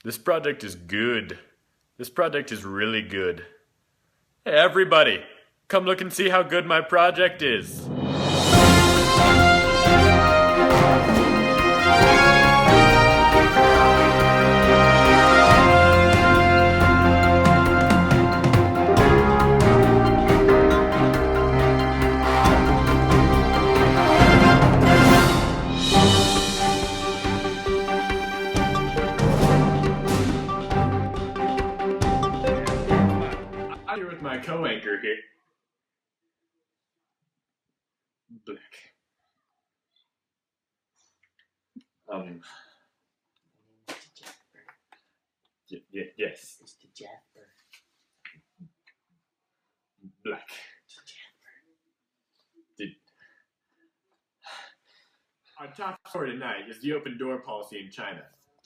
This project is good. This project is really good. Hey, everybody, come look and see how good my project is. I'm here with my co-anchor here. Black. Yes. Mr. Jasper. Black. Mr. Jasper. Our top story tonight is the open door policy in China.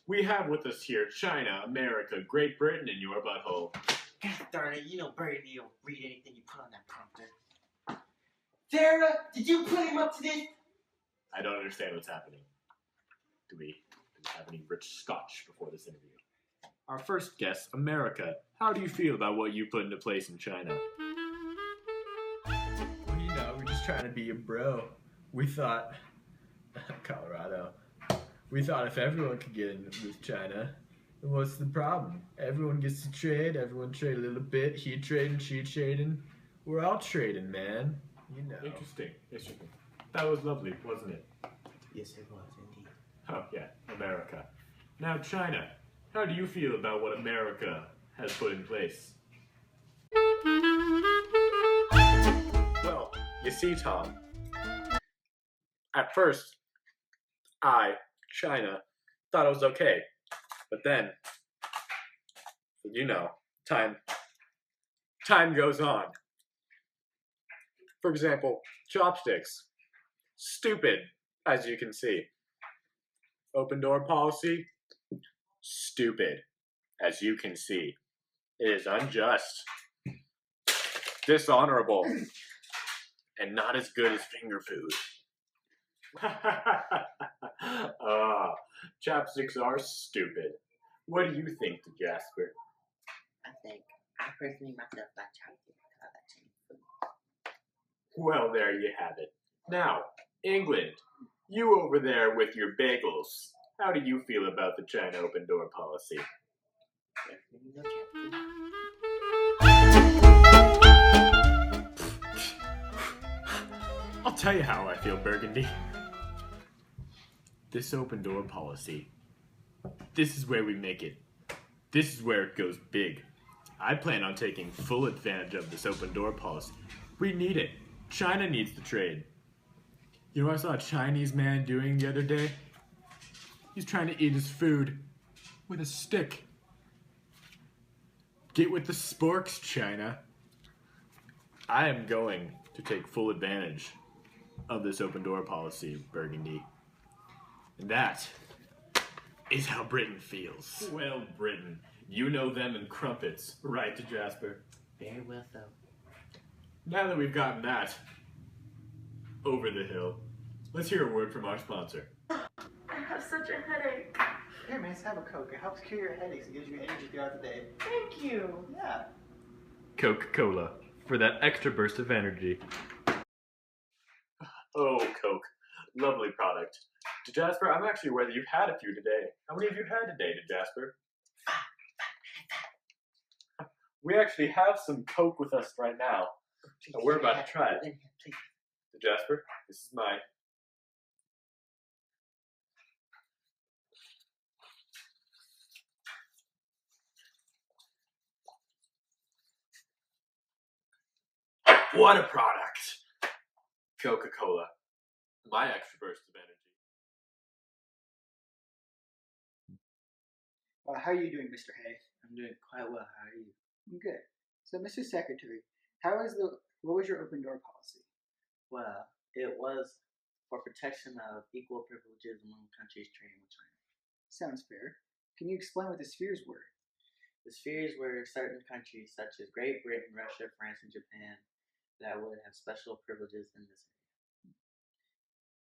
We have with us here China, America, Great Britain, and your butthole. God darn it, you know Birdie don't read anything you put on that prompter. Sarah, did you put him up to this? I don't understand what's happening. Do we have any rich scotch before this interview? Our first guest, America. How do you feel about what you put into place in China? Well, you know, we're just trying to be a bro. We thought, Colorado, we thought if everyone could get in with China, then what's the problem? Everyone gets to trade, everyone trade a little bit, he trading, she trading. We're all trading, man. You know. Interesting. That was lovely, wasn't it? Yes, it was indeed. Oh, yeah, America. Now, China. How do you feel about what America has put in place? Well, you see, Tom, at first, China, thought it was okay. But then, you know, time goes on. For example, chopsticks. Stupid, as you can see. Open door policy. Stupid, as you can see. It is unjust, dishonorable, and not as good as finger food. Chopsticks are stupid. What do you think, Jasper? I personally myself like chopsticks because I like Chinese food. Well, there you have it. Now, England, you over there with your bagels. How do you feel about the China open door policy? Definitely no chopsticks. I'll tell you how I feel, Burgundy. This open door policy, this is where we make it. This is where it goes big. I plan on taking full advantage of this open door policy. We need it. China needs the trade. You know what I saw a Chinese man doing the other day? He's trying to eat his food with a stick. Get with the sporks, China. I am going to take full advantage of this open door policy, Burgundy. And that is how Britain feels. Well, Britain, you know them and crumpets, right, Jasper? Very well so. Now that we've gotten that over the hill, let's hear a word from our sponsor. I have such a headache. Here, man, have a Coke. It helps cure your headaches and gives you energy throughout the day. Thank you. Yeah. Coca-Cola, for that extra burst of energy. Oh, Coke. Lovely product. Jasper, I'm actually aware that you've had a few today. How many have you had today, Jasper? We actually have some Coke with us right now. And we're about to try it. Please. Jasper, this is mine. What a product! Coca-Cola. My extra burst of energy. How are you doing, Mr. Hay? I'm doing quite well. How are you? I'm good. So, Mr. Secretary, what was your open door policy? Well, it was for protection of equal privileges among countries trading with China. Sounds fair. Can you explain what the spheres were? The spheres were certain countries such as Great Britain, Russia, France, and Japan that would have special privileges in this area.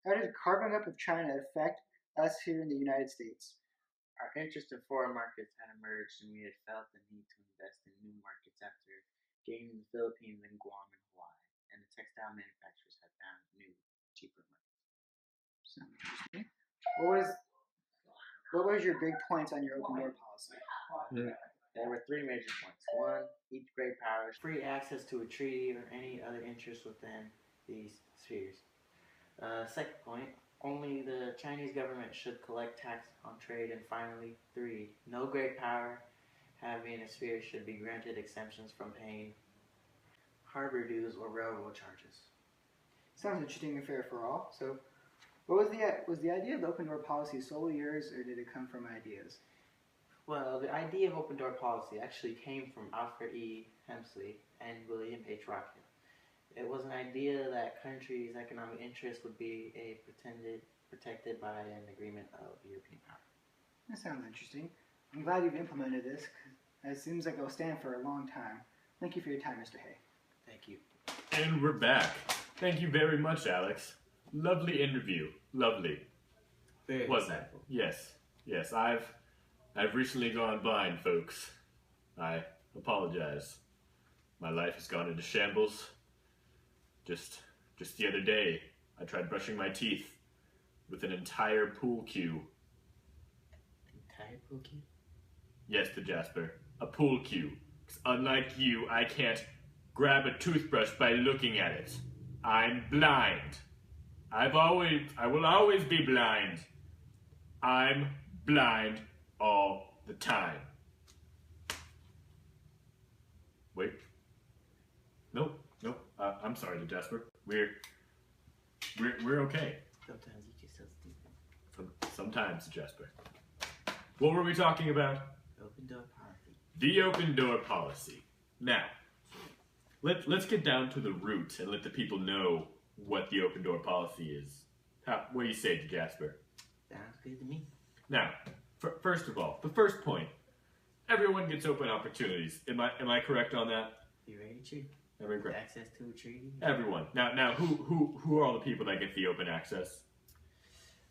How did carving up of China affect us here in the United States? Our interest in foreign markets had emerged, and we had felt the need to invest in new markets after gaining the Philippines and Guam and Hawaii, and the textile manufacturers had found new, cheaper markets. Sounds interesting. What was your big points on your open door policy? There were three major points. One, each great power has free access to a treaty or any other interest within these spheres. Second point, only the Chinese government should collect tax on trade. And finally, three, no great power having a sphere should be granted exemptions from paying harbor dues or railroad charges. Sounds interesting and fair for all. So, what was the idea of the open door policy solely yours, or did it come from ideas? Well, the idea of open door policy actually came from Alfred E. Hemsley and William H. Rockhill. It was an idea that countries' economic interests would be protected by an agreement of European power. That sounds interesting. I'm glad you've implemented this. It seems like it will stand for a long time. Thank you for your time, Mr. Hay. Thank you. And we're back. Thank you very much, Alex. Lovely interview. Lovely. Very Wasn't it? insightful. Yes. I've recently gone blind, folks. I apologize. My life has gone into shambles. Just the other day, I tried brushing my teeth with an entire pool cue. Entire pool cue? Yes, the Jasper. A pool cue. 'Cause unlike you, I can't grab a toothbrush by looking at it. I'm blind. I will always be blind. I'm blind all the time. Wait. Nope. I'm sorry, the Jasper. We're okay. Sometimes you just so stupid. Sometimes, Jasper. What were we talking about? Open door policy. The open door policy. Now, let's get down to the root and let the people know what the open door policy is. What do you say, Jasper? Sounds good to me. Now, first of all, the first point: everyone gets open opportunities. Am I correct on that? You ready, Tree? Everyone correct. Access to a treaty? Everyone. Now, who are all the people that get the open access?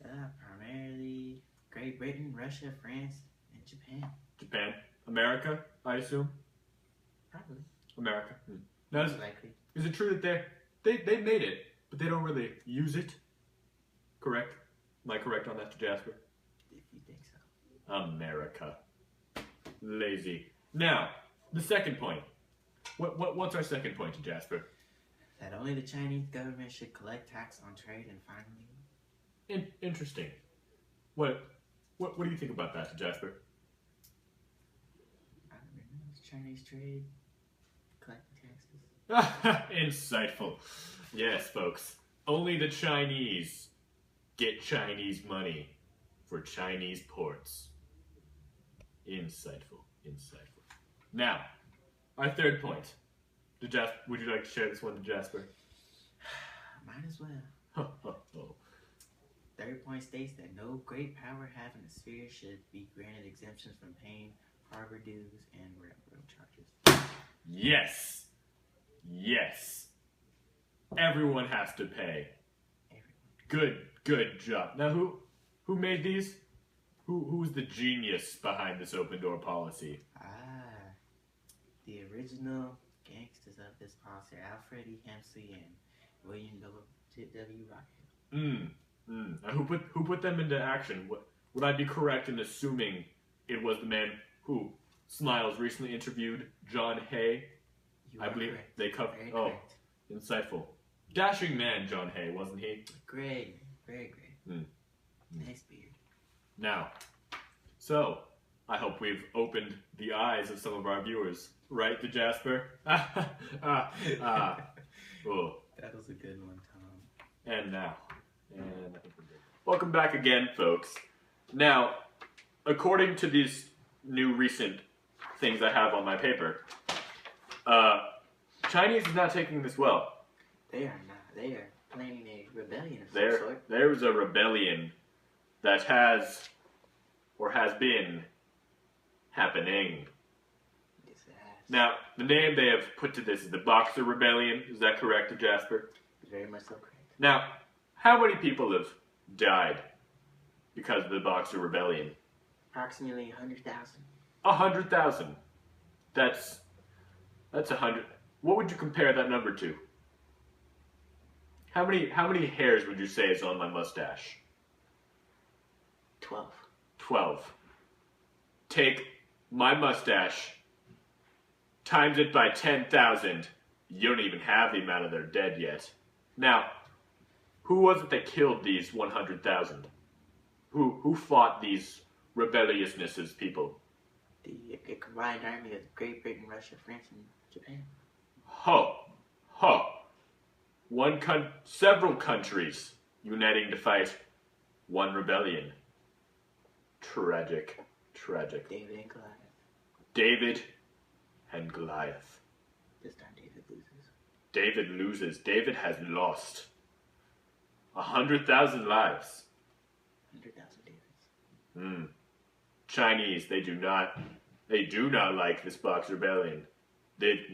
Primarily Great Britain, Russia, France, and Japan. Japan, America, I assume. Probably. America. Now, Likely. is it true that they made it, but they don't really use it? Correct? Am I correct on that, Jasper? If you think so. America. Lazy. Now, the second point. What's our second point, Jasper? That only the Chinese government should collect tax on trade, and finally... Interesting. What do you think about that, Jasper? I don't know. It's Chinese trade. Collecting taxes. Insightful. Yes, folks. Only the Chinese get Chinese money for Chinese ports. Insightful. Now, our third point. Would you like to share this one to Jasper? Might as well. Third point states that no great power having a sphere should be granted exemptions from paying harbor dues and railroad charges. Yes. Everyone has to pay. Good job. Now, who made these? Who's the genius behind this open door policy? The original gangsters of this policy are Alfred E. Hemsley and William W. Rockhill. Now, who put them into action? Would I be correct in assuming it was the man who Smiles recently interviewed, John Hay? You I are believe correct. they covered. Very Oh, correct. insightful. Dashing man, John Hay, wasn't he? Great. Very great. Nice beard. Now, so I hope we've opened the eyes of some of our viewers, right, to Jasper? Oh. That was a good one, Tom. And now, I think we're good. Welcome back again, folks. Now, according to these new recent things I have on my paper, Chinese is not taking this well. They are not. They are planning a rebellion of some sort. There's a rebellion that has been happening. Yes, it has. Now, the name they have put to this is the Boxer Rebellion. Is that correct, Jasper? Very much so correct. Now, how many people have died because of the Boxer Rebellion? Approximately 100,000. 100,000. That's 100. What would you compare that number to? How many hairs would you say is on my mustache? 12. 12. Take my mustache, times it by 10,000. You don't even have the amount of their dead yet. Now, who was it that killed these 100,000? Who fought these rebelliousnesses people? The combined army of Great Britain, Russia, France, and Japan. Ho! Ho! Several countries uniting to fight one rebellion. Tragic. Tragic. David and Goliath. David and Goliath. This time David loses. David loses. David has lost 100,000 lives. 100,000 Davids. Chinese, they do not like this Boxer Rebellion. They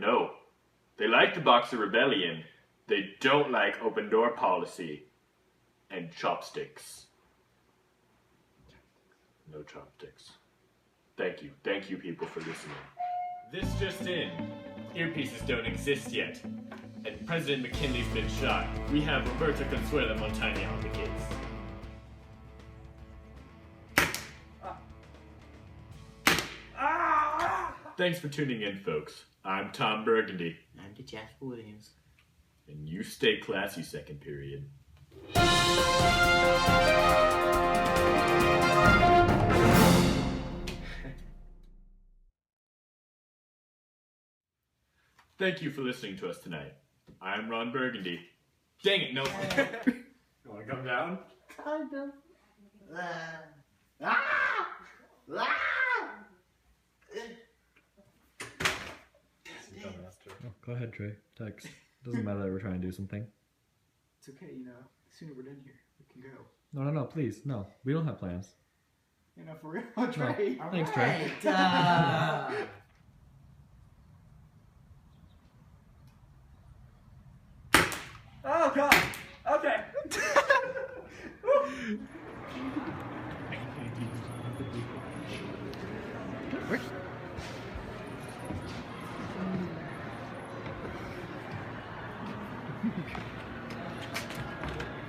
like the Boxer Rebellion. They don't like open door policy and chopsticks. No chopsticks. Thank you people for listening. This just in, earpieces don't exist yet, and President McKinley's been shot. We have Roberto Consuelo Montaña on the case. Thanks for tuning in, folks. I'm Tom Burgundy. I'm DeJasper Williams. And you stay classy, second period. Thank you for listening to us tonight. I'm Ron Burgundy. Dang it, no. You want to come down? Kind of. Oh, go ahead, Trey. Text. Doesn't matter that we're trying to do something. It's okay, you know. The sooner we're done here, we can go. No, please. No. We don't have plans. You know, for real, Trey. No. Thanks, Trey. Oh God. Okay. Where's